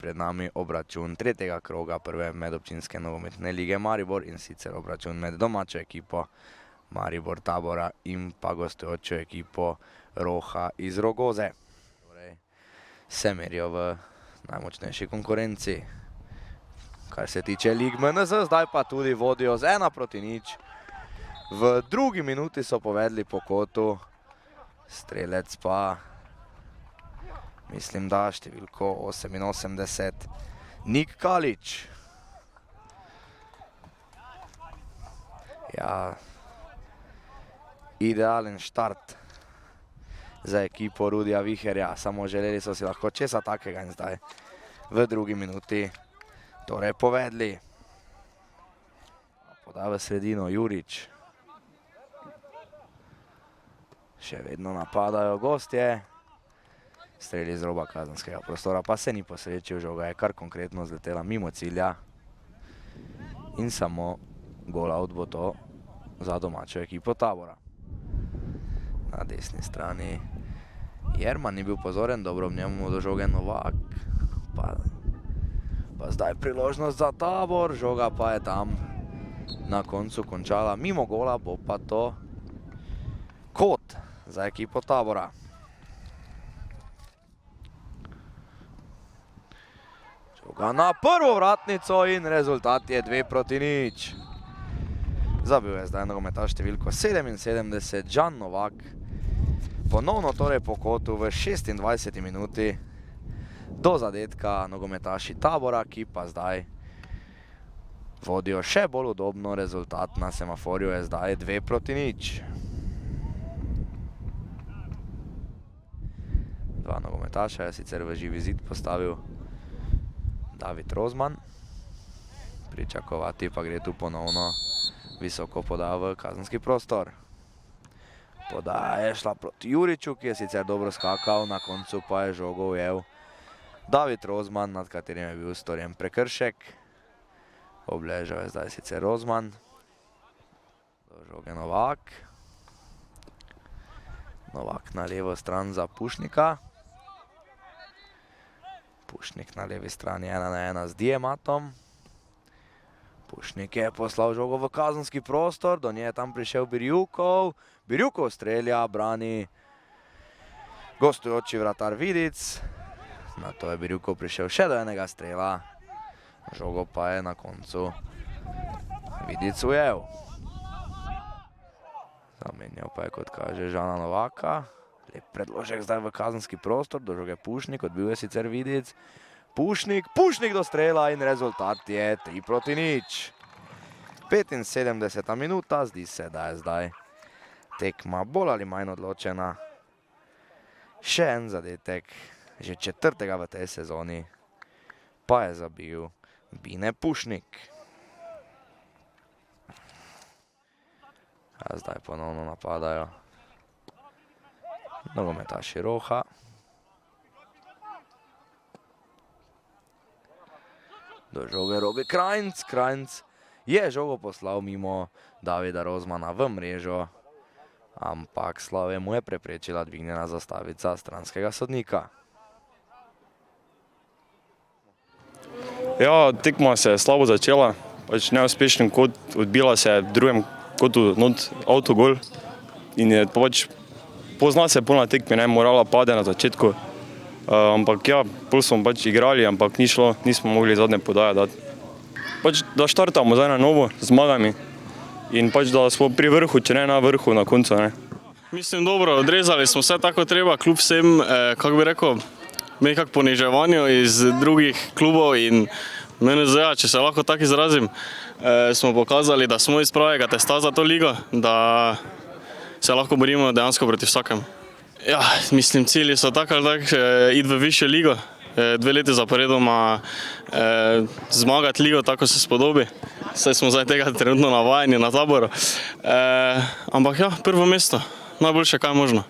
pred nami obračun tretjega kroga prve medobčinske nogometne lige Maribor, in sicer obračun med domačo ekipo Maribor Tabora in pa gostujočo ekipo Roha iz Rogoze. Torej, se merijo v najmočnejši konkurenci. Kar se tiče lig MNZ, zdaj pa tudi vodijo z 1-0. V drugi minuti so povedli po kotu, strelec pa, mislim da, številko 88, Nik Kalič. Ja, idealen štart za ekipo Rudija Viherja, samo želeli so si lahko česa takega in zdaj v drugi minuti torej povedli. Poda v sredino Jurič. Še vedno napadajo gostje. Streli z roba kazenskega prostora, pa se ni posrečil, žoga je kar konkretno zletela mimo cilja. In samo gol out bo to za domačo ekipo Tabora. Na desni strani Jerman ni bil pozoren, dobro v njemu do žoge Novak. Pa zdaj priložnost za Tabor, žoga pa je tam na koncu končala mimo gola, bo pa to kot za ekipo Tabora. Žoga na prvo vratnico in rezultat je 2-0. Zabil je zdaj nogometaš številko 77, Žan Novak. Ponovno torej po kotu v 26. minuti do zadetka nogometaši Tabora, ki pa zdaj vodijo še bolj udobno, rezultat na semaforju je zdaj 2-0. Dva nogometaša je sicer v živi zid postavil David Rozman. Pričakovati pa gre tu ponovno visoko poda v kazenski prostor. Podaja je šla proti Juriču, ki je sicer dobro skakal, na koncu pa je žogo ujel David Rozman, nad katerim je bil storjen prekršek. Obležal je zdaj sicer Rozman. Do žoge Novak. Novak na levo stran za Pušnika. Pušnik na levi strani 1-1 z Diematom. Pušnik je poslal žogo v kazenski prostor, do nje je tam prišel Birjukov. Birjukov strelja, brani gostujoči vratar Vidic. Na to je Birjukov prišel še do enega strela. Žogo pa je na koncu Vidic ujel. Zamenjal pa je, kot kaže, Žana Novaka. Lep predložek zdaj v kazenski prostor, do žoge Pušnik, odbil je sicer Vidic. Pušnik do strela in rezultat je 3-0. 75. minuta, zdi se, da je zdaj tekma bolj ali manj odločena. Še en zadetek, že četrtega v tej sezoni, pa je zabil Bine Pušnik. A zdaj ponovno napadajo nogometaši Roha. Do žoge Robi Krajnc. Krajnc je žogo poslal mimo Davida Rozmana v mrežo, ampak Slave mu je preprečila dvignjena zastavica stranskega sodnika. Ja, tekma se je slabo začela, pač neuspešen kot, odbila se je v drugem kotu autogol in je pač pozna se pol na tekmi, morala pade na začetku. Ampak ja, pol smo pač igrali, ampak ni šlo, nismo mogli zadnje podaje dati. Pač da štartamo zdaj na novo z zmagami in pač da smo pri vrhu, če ne na vrhu na koncu, ne. Mislim, dobro, odrezali smo vse tako treba, kljub vsem, kako bi rekel, nekak poniževanju iz drugih klubov in MNZ-ja, če se lahko tako izrazim, smo pokazali, da smo iz pravega testa za to ligo, da se lahko borimo dejansko proti vsakemu. Ja, mislim, cilji so tako ali tako iti v višjo ligo, 2 leti zaporedoma zmagati ligo, tako se spodobi. Saj smo zdaj tega trenutno navajeni na Taboru. Ampak ja, prvo mesto, najboljše kaj možno.